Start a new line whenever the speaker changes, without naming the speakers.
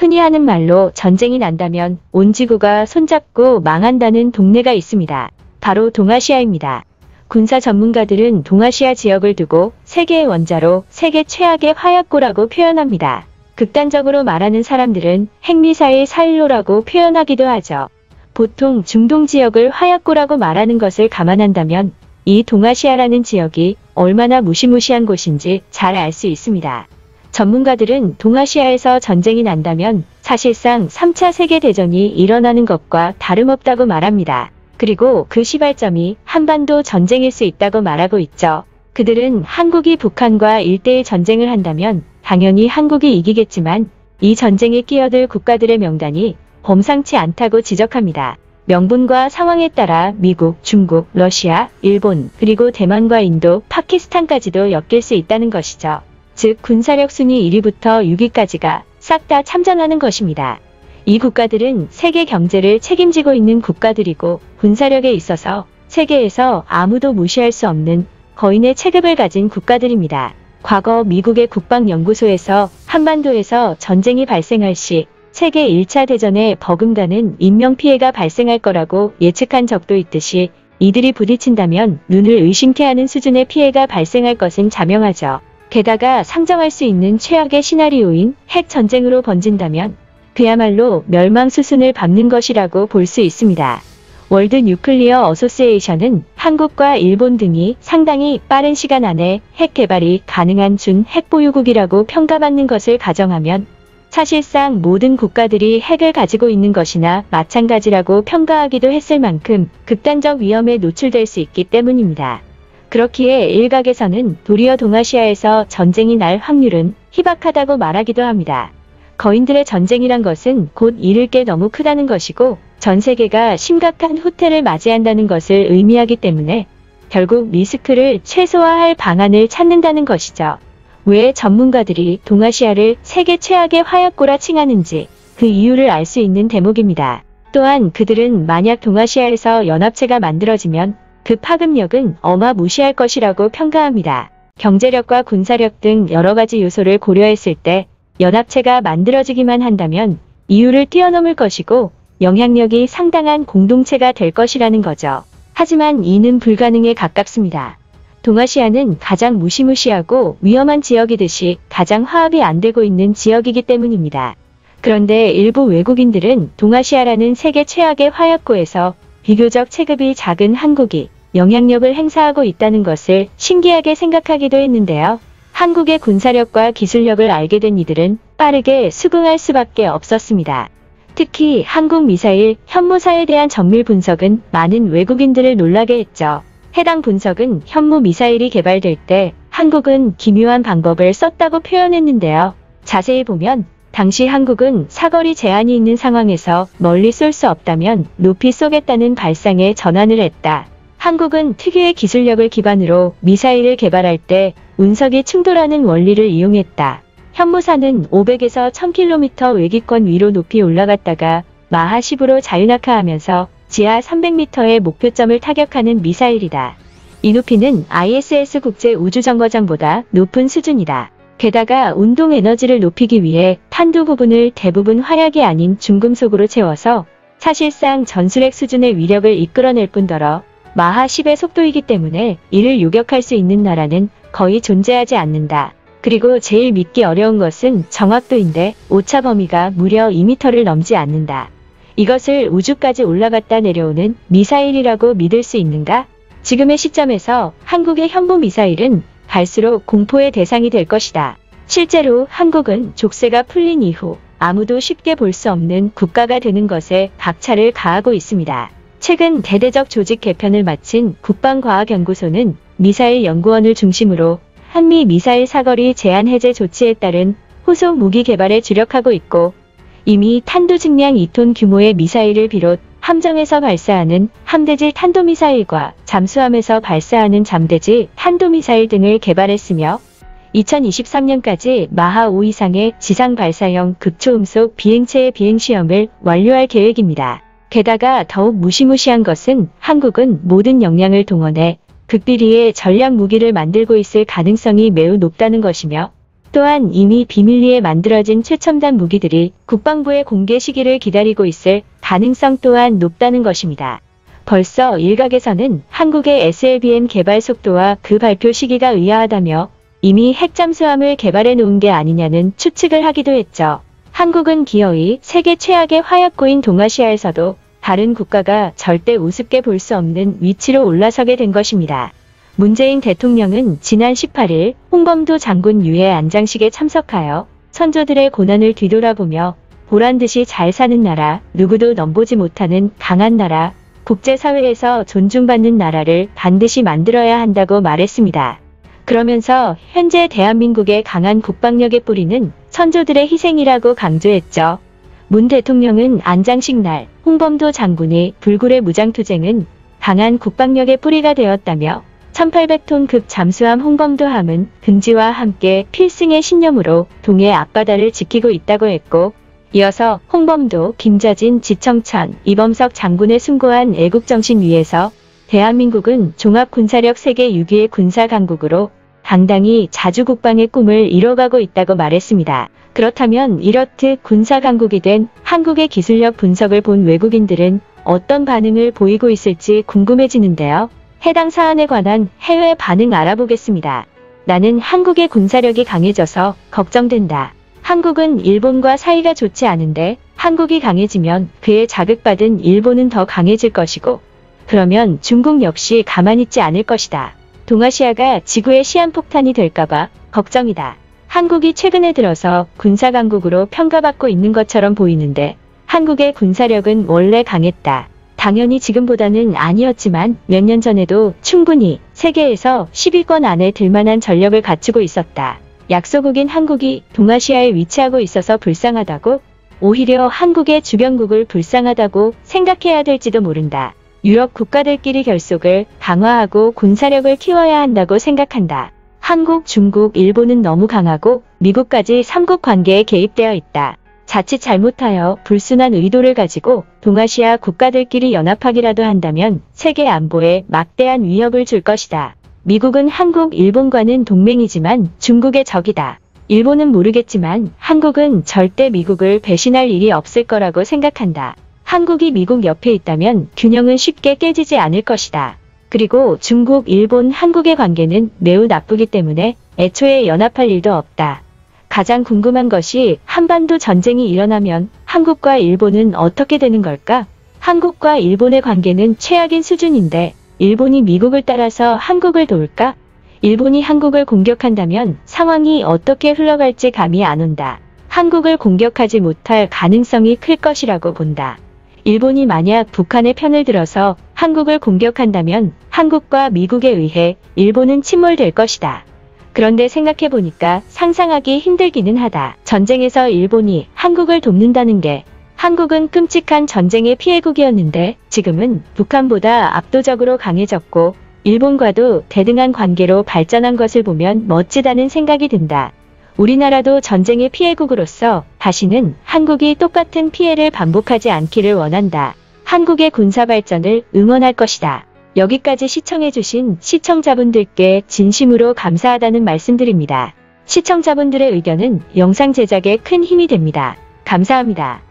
흔히 하는 말로 전쟁이 난다면 온 지구가 손잡고 망한다는 동네가 있습니다. 바로 동아시아입니다. 군사 전문가들은 동아시아 지역을 두고 세계의 원자로 세계 최악의 화약고라고 표현합니다. 극단적으로 말하는 사람들은 핵미사일 사일로라고 표현하기도 하죠. 보통 중동 지역을 화약고라고 말하는 것을 감안한다면 이 동아시아라는 지역이 얼마나 무시무시한 곳인지 잘 알 수 있습니다. 전문가들은 동아시아에서 전쟁이 난다면 사실상 3차 세계대전이 일어나는 것과 다름없다고 말합니다. 그리고 그 시발점이 한반도 전쟁일 수 있다고 말하고 있죠. 그들은 한국이 북한과 1대1 전쟁을 한다면 당연히 한국이 이기겠지만 이 전쟁에 끼어들 국가들의 명단이 범상치 않다고 지적합니다. 명분과 상황에 따라 미국, 중국, 러시아, 일본, 그리고 대만과 인도, 파키스탄까지도 엮일 수 있다는 것이죠. 즉 군사력 순위 1위부터 6위까지가 싹 다 참전하는 것입니다. 이 국가들은 세계 경제를 책임지고 있는 국가들이고 군사력에 있어서 세계에서 아무도 무시할 수 없는 거인의 체급을 가진 국가들입니다. 과거 미국의 국방연구소에서 한반도에서 전쟁이 발생할 시 세계 1차 대전에 버금가는 인명피해가 발생할 거라고 예측한 적도 있듯이 이들이 부딪힌다면 눈을 의심케 하는 수준의 피해가 발생할 것은 자명하죠. 게다가 상정할 수 있는 최악의 시나리오인 핵전쟁으로 번진다면 그야말로 멸망 수순을 밟는 것이라고 볼 수 있습니다. 월드 뉴클리어 어소시에이션은 한국과 일본 등이 상당히 빠른 시간 안에 핵 개발이 가능한 준 핵보유국이라고 평가받는 것을 가정하면 사실상 모든 국가들이 핵을 가지고 있는 것이나 마찬가지라고 평가하기도 했을 만큼 극단적 위험에 노출될 수 있기 때문입니다. 그렇기에 일각에서는 도리어 동아시아에서 전쟁이 날 확률은 희박하다고 말하기도 합니다. 거인들의 전쟁이란 것은 곧 잃을 게 너무 크다는 것이고 전 세계가 심각한 후퇴를 맞이한다는 것을 의미하기 때문에 결국 리스크를 최소화할 방안을 찾는다는 것이죠. 왜 전문가들이 동아시아를 세계 최악의 화약고라 칭하는지 그 이유를 알 수 있는 대목입니다. 또한 그들은 만약 동아시아에서 연합체가 만들어지면 그 파급력은 어마무시할 것이라고 평가합니다. 경제력과 군사력 등 여러가지 요소를 고려했을 때 연합체가 만들어지기만 한다면 이유를 뛰어넘을 것이고 영향력이 상당한 공동체가 될 것이라는 거죠. 하지만 이는 불가능에 가깝습니다. 동아시아는 가장 무시무시하고 위험한 지역이듯이 가장 화합이 안 되고 있는 지역이기 때문입니다. 그런데 일부 외국인들은 동아시아라는 세계 최악의 화약고에서 비교적 체급이 작은 한국이 영향력을 행사하고 있다는 것을 신기하게 생각하기도 했는데요. 한국의 군사력과 기술력을 알게 된 이들은 빠르게 수긍할 수밖에 없었습니다. 특히 한국 미사일 현무사에 대한 정밀 분석은 많은 외국인들을 놀라게 했죠. 해당 분석은 현무 미사일이 개발될 때 한국은 기묘한 방법을 썼다고 표현했는데요. 자세히 보면 당시 한국은 사거리 제한이 있는 상황에서 멀리 쏠 수 없다면 높이 쏘겠다는 발상에 전환을 했다. 한국은 특유의 기술력을 기반으로 미사일을 개발할 때 운석이 충돌하는 원리를 이용했다. 현무사는 500에서 1000km 외기권 위로 높이 올라갔다가 마하 10으로 자유낙하하면서 지하 300m의 목표점을 타격하는 미사일이다. 이 높이는 ISS 국제우주정거장보다 높은 수준이다. 게다가 운동 에너지를 높이기 위해 탄두 부분을 대부분 화약이 아닌 중금속으로 채워서 사실상 전술핵 수준의 위력을 이끌어낼 뿐더러 마하 10의 속도이기 때문에 이를 요격할 수 있는 나라는 거의 존재하지 않는다. 그리고 제일 믿기 어려운 것은 정확도인데 오차 범위가 무려 2m를 넘지 않는다. 이것을 우주까지 올라갔다 내려오는 미사일이라고 믿을 수 있는가? 지금의 시점에서 한국의 현무 미사일은 갈수록 공포의 대상이 될 것이다. 실제로 한국은 족쇄가 풀린 이후 아무도 쉽게 볼 수 없는 국가가 되는 것에 박차를 가하고 있습니다. 최근 대대적 조직 개편을 마친 국방과학연구소는 미사일 연구원을 중심으로 한미 미사일 사거리 제한 해제 조치에 따른 후속 무기 개발에 주력하고 있고 이미 탄두 증량 2톤 규모의 미사일을 비롯 함정에서 발사하는 함대지 탄도미사일과 잠수함에서 발사하는 잠대지 탄도미사일 등을 개발했으며 2023년까지 마하 5 이상의 지상 발사형 극초음속 비행체의 비행시험을 완료할 계획입니다. 게다가 더욱 무시무시한 것은 한국은 모든 역량을 동원해 극비리의 전략 무기를 만들고 있을 가능성이 매우 높다는 것이며 또한 이미 비밀리에 만들어진 최첨단 무기들이 국방부의 공개 시기를 기다리고 있을 가능성 또한 높다는 것입니다. 벌써 일각에서는 한국의 SLBM 개발 속도와 그 발표 시기가 의아하다며 이미 핵잠수함을 개발해 놓은 게 아니냐는 추측을 하기도 했죠. 한국은 기어이 세계 최악의 화약고인 동아시아에서도 다른 국가가 절대 우습게 볼 수 없는 위치로 올라서게 된 것입니다. 문재인 대통령은 지난 18일 홍범도 장군 유해 안장식에 참석하여 선조들의 고난을 뒤돌아보며 보란듯이 잘 사는 나라, 누구도 넘보지 못하는 강한 나라, 국제사회에서 존중받는 나라를 반드시 만들어야 한다고 말했습니다. 그러면서 현재 대한민국의 강한 국방력의 뿌리는 선조들의 희생이라고 강조했죠. 문 대통령은 안장식 날 홍범도 장군의 불굴의 무장투쟁은 강한 국방력의 뿌리가 되었다며 1800톤급 잠수함 홍범도함은 긍지와 함께 필승의 신념으로 동해 앞바다를 지키고 있다고 했고, 이어서 홍범도, 김자진, 지청천, 이범석 장군의 숭고한 애국정신 위에서 대한민국은 종합군사력 세계 6위의 군사강국으로 당당히 자주국방의 꿈을 이뤄가고 있다고 말했습니다. 그렇다면 이렇듯 군사강국이 된 한국의 기술력 분석을 본 외국인들은 어떤 반응을 보이고 있을지 궁금해지는데요. 해당 사안에 관한 해외 반응 알아보겠습니다. 나는 한국의 군사력이 강해져서 걱정된다. 한국은 일본과 사이가 좋지 않은데 한국이 강해지면 그에 자극받은 일본은 더 강해질 것이고, 그러면 중국 역시 가만히 있지 않을 것이다. 동아시아가 지구의 시한폭탄이 될까봐 걱정이다. 한국이 최근에 들어서 군사강국으로 평가받고 있는 것처럼 보이는데 한국의 군사력은 원래 강했다. 당연히 지금보다는 아니었지만 몇 년 전에도 충분히 세계에서 10위권 안에 들만한 전력을 갖추고 있었다. 약소국인 한국이 동아시아에 위치하고 있어서 불쌍하다고? 오히려 한국의 주변국을 불쌍하다고 생각해야 될지도 모른다. 유럽 국가들끼리 결속을 강화하고 군사력을 키워야 한다고 생각한다. 한국, 중국, 일본은 너무 강하고 미국까지 삼국 관계에 개입되어 있다. 자칫 잘못하여 불순한 의도를 가지고 동아시아 국가들끼리 연합하기라도 한다면 세계 안보에 막대한 위협을 줄 것이다. 미국은 한국, 일본과는 동맹이지만 중국의 적이다. 일본은 모르겠지만 한국은 절대 미국을 배신할 일이 없을 거라고 생각한다. 한국이 미국 옆에 있다면 균형은 쉽게 깨지지 않을 것이다. 그리고 중국, 일본, 한국의 관계는 매우 나쁘기 때문에 애초에 연합할 일도 없다. 가장 궁금한 것이 한반도 전쟁이 일어나면 한국과 일본은 어떻게 되는 걸까? 한국과 일본의 관계는 최악인 수준인데 일본이 미국을 따라서 한국을 도울까? 일본이 한국을 공격한다면 상황이 어떻게 흘러갈지 감이 안 온다. 한국을 공격하지 못할 가능성이 클 것이라고 본다. 일본이 만약 북한의 편을 들어서 한국을 공격한다면 한국과 미국에 의해 일본은 침몰될 것이다. 그런데 생각해보니까 상상하기 힘들기는 하다. 전쟁에서 일본이 한국을 돕는다는 게, 한국은 끔찍한 전쟁의 피해국이었는데 지금은 북한보다 압도적으로 강해졌고 일본과도 대등한 관계로 발전한 것을 보면 멋지다는 생각이 든다. 우리나라도 전쟁의 피해국으로서 다시는 한국이 똑같은 피해를 반복하지 않기를 원한다. 한국의 군사 발전을 응원할 것이다. 여기까지 시청해주신 시청자분들께 진심으로 감사하다는 말씀드립니다. 시청자분들의 의견은 영상 제작에 큰 힘이 됩니다. 감사합니다.